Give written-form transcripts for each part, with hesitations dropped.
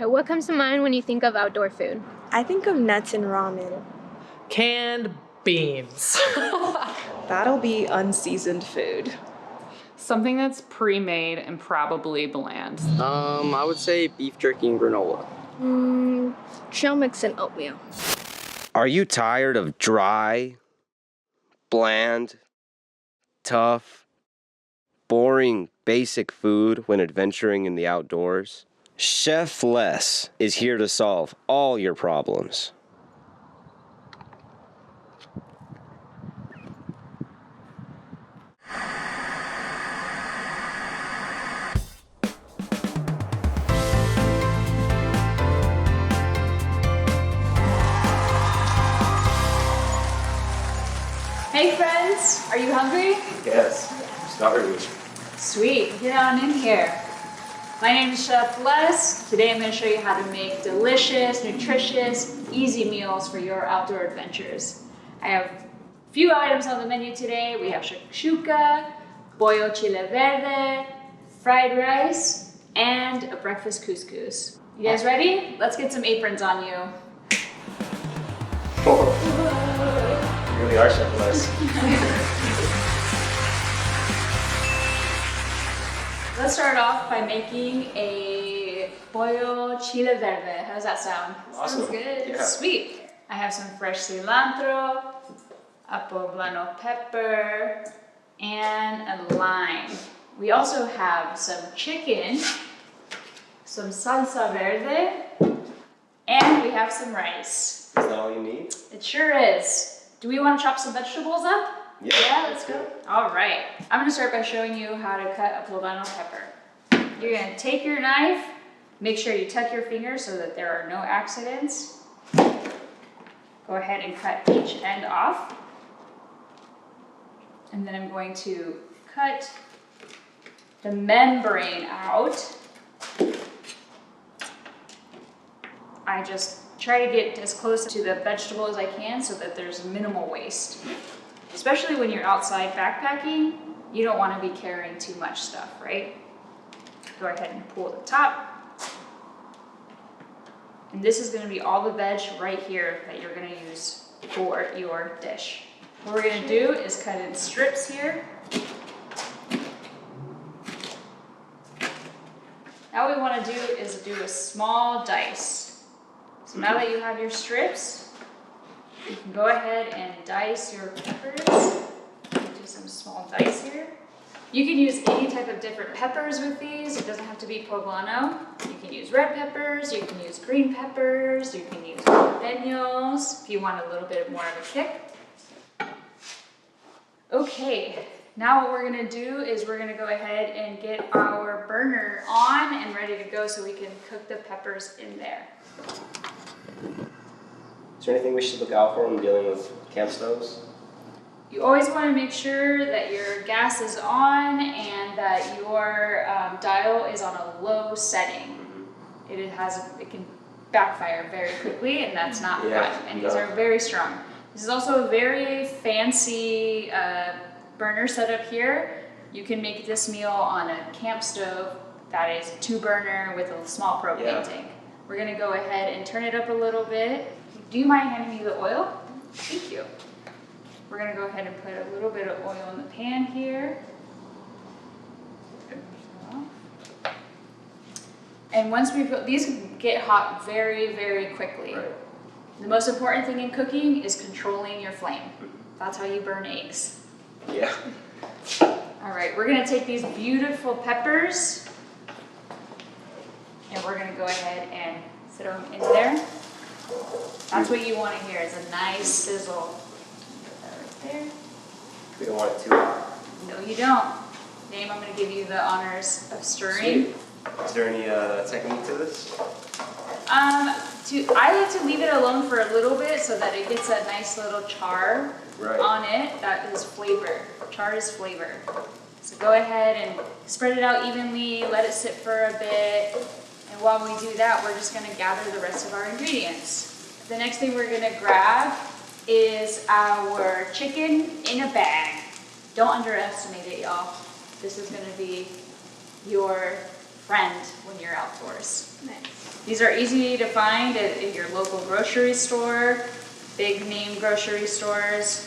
What comes to mind when you think of outdoor food? I think of nuts and ramen. Canned beans. That'll be unseasoned food. Something that's pre-made and probably bland. I would say beef jerky and granola. Trail mix and oatmeal. Are you tired of dry, bland, tough, boring, basic food when adventuring in the outdoors? Chef Les is here to solve all your problems. Hey friends, are you hungry? Yes, started. Sweet, get on in here. My name is Chef Les. Today I'm going to show you how to make delicious, nutritious, easy meals for your outdoor adventures. I have a few items on the menu today. We have shakshuka, pollo chile verde, fried rice, and a breakfast couscous. You guys ready? Let's get some aprons on you. You really are Chef Les. Let's start off by making a pollo chile verde. How does that sound? Awesome. Sounds good. Yeah. Sweet. I have some fresh cilantro, a poblano pepper, and a lime. We also have some chicken, some salsa verde, and we have some rice. Is that all you need? It sure is. Do we want to chop some vegetables up? Yeah, let's go. All right. I'm gonna start by showing you how to cut a poblano pepper. You're gonna take your knife, make sure you tuck your fingers so that there are no accidents. Go ahead and cut each end off. And then I'm going to cut the membrane out. I just try to get as close to the vegetable as I can so that there's minimal waste. Especially when you're outside backpacking, you don't want to be carrying too much stuff, right? Go ahead and pull the top. And this is going to be all the veg right here that you're going to use for your dish. What we're going to do is cut in strips here. Now what we want to do is do a small dice. So now that you have your strips, you can go ahead and dice your peppers. Do some small dice here. You can use any type of different peppers with these. It doesn't have to be poblano. You can use red peppers, you can use green peppers, you can use jalapenos if you want a little bit more of a kick. Okay, now what we're gonna do is we're gonna go ahead and get our burner on and ready to go so we can cook the peppers in there. Is there anything we should look out for when dealing with camp stoves? You always want to make sure that your gas is on and that your dial is on a low setting. It can backfire very quickly, and that's not fun. And these are very strong. This is also a very fancy burner setup here. You can make this meal on a camp stove that is 2-burner with a small propane tank. We're gonna go ahead and turn it up a little bit. Do you mind handing me the oil? Thank you. We're gonna go ahead and put a little bit of oil in the pan here. And once we put, these can get hot very, very quickly. Right. The most important thing in cooking is controlling your flame. That's how you burn eggs. Yeah. All right, we're gonna take these beautiful peppers and we're gonna go ahead and throw them in there. That's what you want to hear, is a nice sizzle. Put that right there. We don't want it too hot. No, you don't. Dame, I'm going to give you the honors of stirring. Sweet. Is there any technique to this? I like to leave it alone for a little bit so that it gets a nice little char on it. That is flavor. Char is flavor. So go ahead and spread it out evenly, let it sit for a bit. And while we do that, we're just gonna gather the rest of our ingredients. The next thing we're gonna grab is our chicken in a bag. Don't underestimate it, y'all. This is gonna be your friend when you're outdoors. Nice. These are easy to find at your local grocery store, big name grocery stores.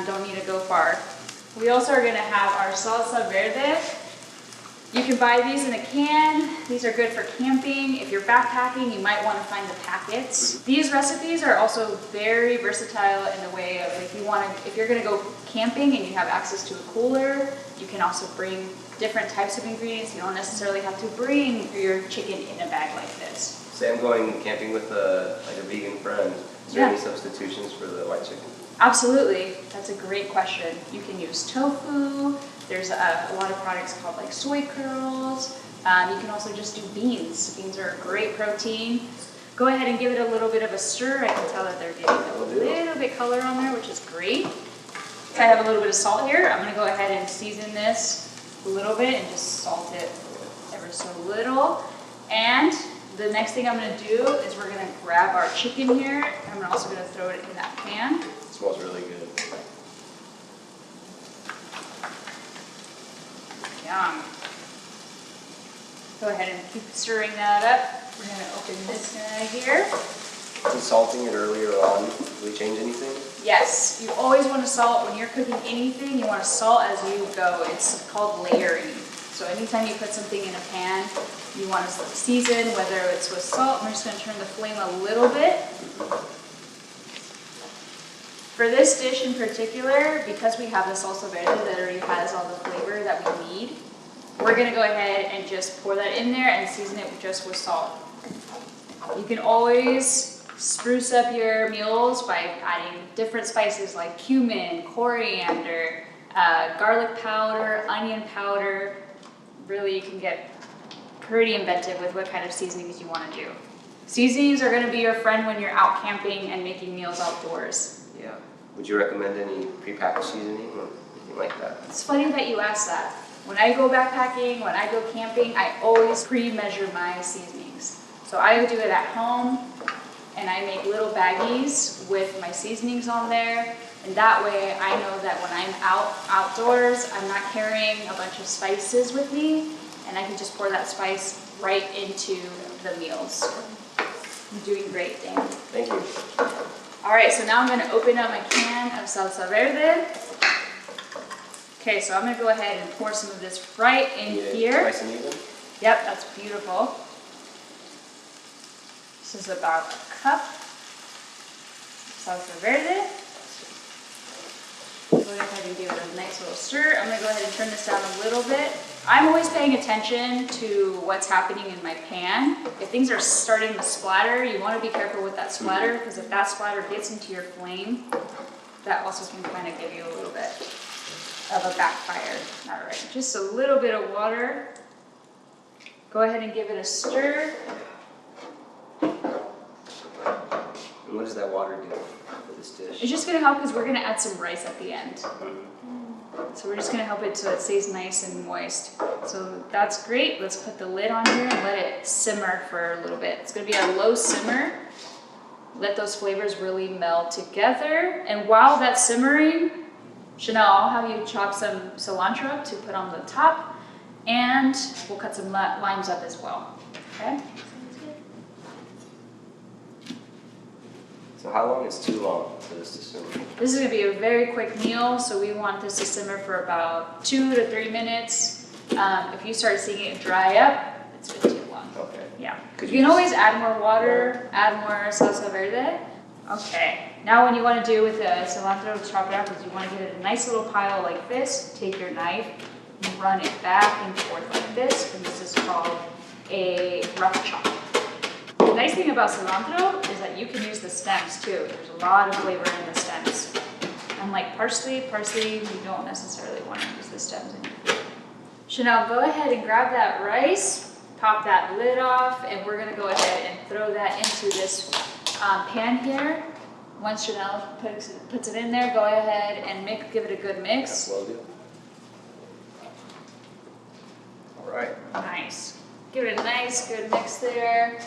Don't need to go far. We also are gonna have our salsa verde. You can buy these in a can. These are good for camping. If you're backpacking, you might want to find the packets. These recipes are also very versatile in the way of if you're gonna go camping and you have access to a cooler, you can also bring different types of ingredients. You don't necessarily have to bring your chicken in a bag like this. Say I'm going camping with a vegan friend. Is there any substitutions for the white chicken? Absolutely, that's a great question. You can use tofu. There's a lot of products called like soy curls. You can also just do beans. Beans are a great protein. Go ahead and give it a little bit of a stir. I can tell that they're getting a little bit color on there, which is great. I have a little bit of salt here. I'm gonna go ahead and season this a little bit and just salt it ever so little. And the next thing I'm gonna do is we're gonna grab our chicken here. I'm also gonna throw it in that pan. It smells really good. Yum. Go ahead and keep stirring that up. We're gonna open this guy here. Did salting it earlier on really change anything? Yes, you always want to salt when you're cooking anything. You want to salt as you go. It's called layering. So anytime you put something in a pan, you want to season, whether it's with salt. I'm just going to turn the flame a little bit. For this dish in particular, because we have the salsa verde that already has all the flavor that we need, we're gonna go ahead and just pour that in there and season it just with salt. You can always spruce up your meals by adding different spices like cumin, coriander, garlic powder, onion powder. Really, you can get pretty inventive with what kind of seasonings you wanna do. Seasonings are gonna be your friend when you're out camping and making meals outdoors. Yeah. Would you recommend any prepackaged seasoning or anything like that? It's funny that you ask that. When I go backpacking, when I go camping, I always pre-measure my seasonings. So I do it at home, and I make little baggies with my seasonings on there. And that way I know that when I'm outdoors, I'm not carrying a bunch of spices with me, and I can just pour that spice right into the meals. You're doing great, Dan. Thank you. All right, so now I'm gonna open up my can of salsa verde. Okay, so I'm gonna go ahead and pour some of this right in here. Nice and even? Yep, that's beautiful. This is about a cup salsa verde. Go ahead and give it a nice little stir. I'm gonna go ahead and turn this down a little bit. I'm always paying attention to what's happening in my pan. If things are starting to splatter, you wanna be careful with that splatter, because if that splatter gets into your flame, that also can kind of give you a little bit of a backfire. All right, just a little bit of water. Go ahead and give it a stir. And what does that water do for this dish? It's just gonna help because we're gonna add some rice at the end. So we're just gonna help it so it stays nice and moist. So that's great. Let's put the lid on here and let it simmer for a little bit. It's gonna be a low simmer. Let those flavors really meld together. And while that's simmering, Chanelle, I'll have you chop some cilantro up to put on the top, and we'll cut some limes up as well, okay? So how long is too long for this to simmer? This is gonna be a very quick meal, so we want this to simmer for about 2 to 3 minutes. If you start seeing it dry up, it's been too long. Okay. Yeah. Could You you can just- always add more water, add more salsa verde. Okay, now what you want to do with the cilantro, chop it up, is you want to get it a nice little pile like this. Take your knife and run it back and forth like this, and this is called a rough chop. The nice thing about cilantro is that you can use the stems too. There's a lot of flavor in the stems. Unlike parsley, you don't necessarily want to use the stems in your food. Chanelle, go ahead and grab that rice, pop that lid off, and we're gonna go ahead and throw that into this pan here. Once Chanelle puts it in there, go ahead and give it a good mix. Will do. All right. Nice. Give it a nice, good mix there.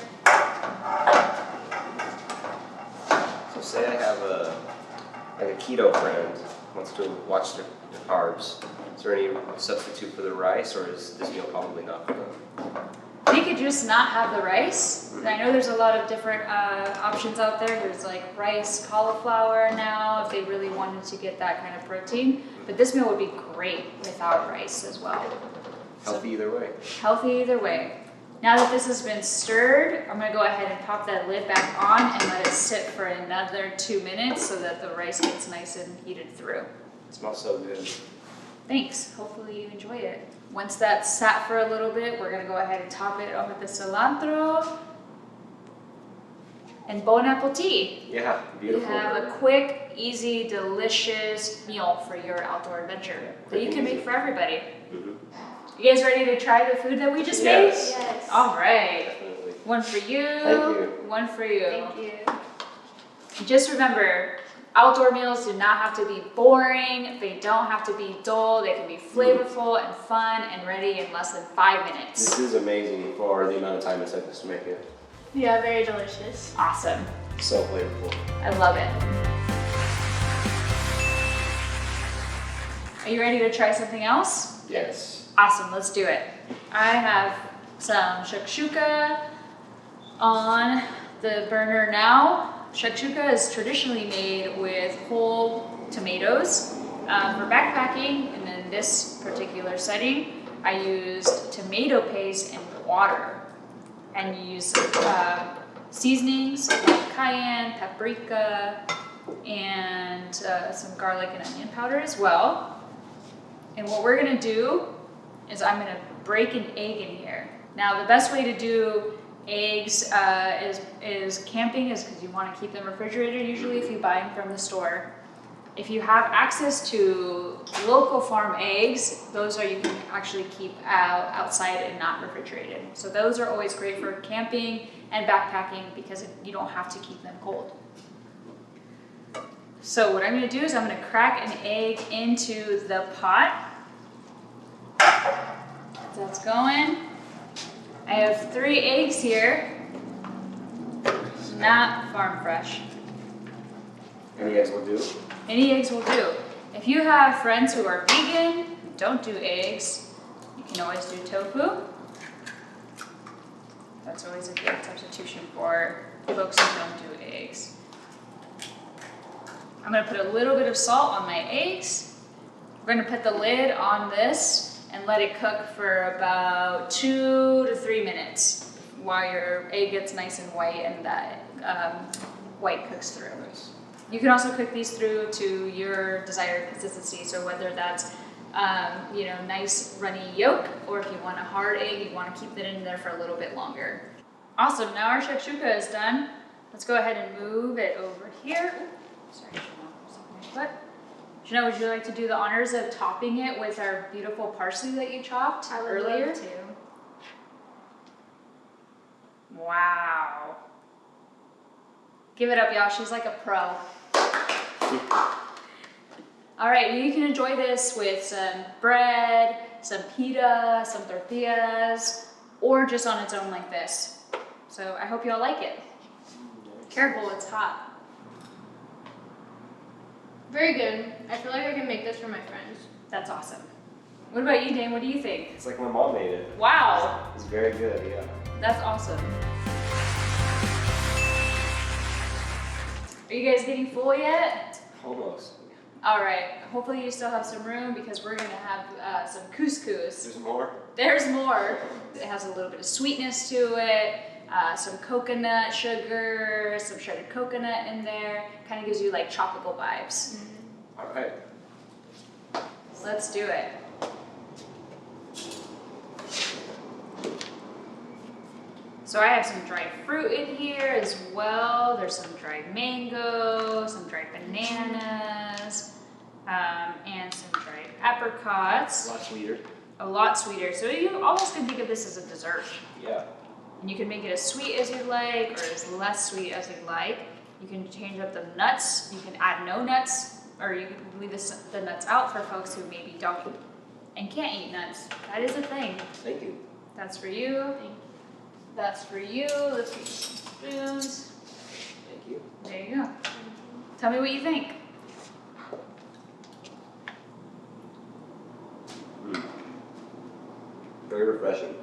So say I have a keto friend who wants to watch their carbs. Is there any substitute for the rice, or is this meal probably not for them? you could just not have the rice. And I know there's a lot of different options out there. There's like rice, cauliflower now, if they really wanted to get that kind of protein. But this meal would be great without rice as well. Healthy either way. Healthy either way. Now that this has been stirred, I'm gonna go ahead and pop that lid back on and let it sit for another 2 minutes so that the rice gets nice and heated through. It smells so good. Thanks, hopefully you enjoy it. Once that's sat for a little bit, we're gonna go ahead and top it off with the cilantro. And bon appetit. Yeah, beautiful. You have a quick, easy, delicious meal for your outdoor adventure that you can make for everybody. You guys ready to try the food that we just made? Yes. All right. Definitely. One for you. Thank you. One for you. Thank you. Just remember, outdoor meals do not have to be boring. They don't have to be dull. They can be flavorful and fun and ready in less than 5 minutes. This is amazing for the amount of time it took us to make it. Yeah, very delicious. Awesome. So flavorful. I love it. Are you ready to try something else? Yes. Awesome, let's do it. I have some shakshuka on the burner now. Shakshuka is traditionally made with whole tomatoes. For backpacking, and in this particular setting, I used tomato paste and water. And you use seasonings like cayenne, paprika, and some garlic and onion powder as well. And what we're gonna do is I'm gonna break an egg in here. Now the best way to do eggs is camping is because you wanna keep them refrigerated usually if you buy them from the store. If you have access to local farm eggs, those are you can actually keep outside and not refrigerated. So those are always great for camping and backpacking because you don't have to keep them cold. So what I'm gonna do is I'm gonna crack an egg into the pot. That's going. I have 3 eggs here, not farm fresh. Any eggs will do? Any eggs will do. If you have friends who are vegan, who don't do eggs, you can always do tofu. That's always a good substitution for folks who don't do eggs. I'm gonna put a little bit of salt on my eggs. We're gonna put the lid on this and let it cook for about 2 to 3 minutes while your egg gets nice and white and that white cooks through. Nice. You can also cook these through to your desired consistency. So whether that's nice runny yolk, or if you want a hard egg, you want to keep it in there for a little bit longer. Awesome, now our shakshuka is done. Let's go ahead and move it over here. Ooh, sorry, Chanelle. Chanelle, would you like to do the honors of topping it with our beautiful parsley that you chopped earlier? Love to. Wow. Give it up, y'all. She's like a pro. All right, you can enjoy this with some bread, some pita, some tortillas, or just on its own like this. So I hope y'all like it. Careful, it's hot. Very good. I feel like I can make this for my friends. That's awesome. What about you, Dane? What do you think? It's like my mom made it. Wow, It's very good, yeah. that's awesome. Are you guys getting full yet? Almost. All right, hopefully you still have some room because we're gonna have some couscous. There's more? There's more. It has a little bit of sweetness to it, some coconut sugar, some shredded coconut in there. Kind of gives you like tropical vibes. All right. Let's do it. So I have some dried fruit in here as well. There's some dried mango, some dried bananas, and some dried apricots. A lot sweeter. A lot sweeter. So you almost can think of this as a dessert. Yeah. And you can make it as sweet as you like or as less sweet as you like. You can change up the nuts. You can add no nuts, or you can leave the nuts out for folks who maybe don't and can't eat nuts. That is a thing. Thank you. That's for you. That's for you. Let's get some spoons. Thank you. There you go. Tell me what you think. Very refreshing.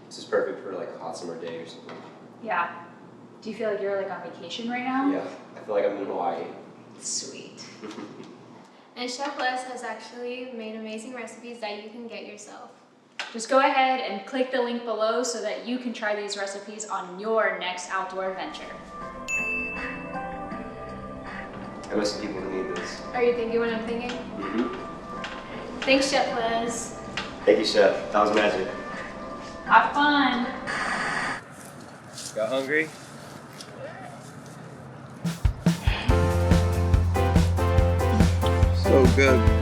It's Yeah. Do you feel like you're like on vacation right now? Yeah, I feel like I'm in Hawaii. Sweet. And Chef Les has actually made amazing recipes that you can get yourself. Just go ahead and click the link below so that you can try these recipes on your next outdoor adventure. I know some people who need this. Are you thinking what I'm thinking? Mm-hmm. Thanks, Chef Les. Thank you, Chef. That was magic. Have fun. Got hungry? So good.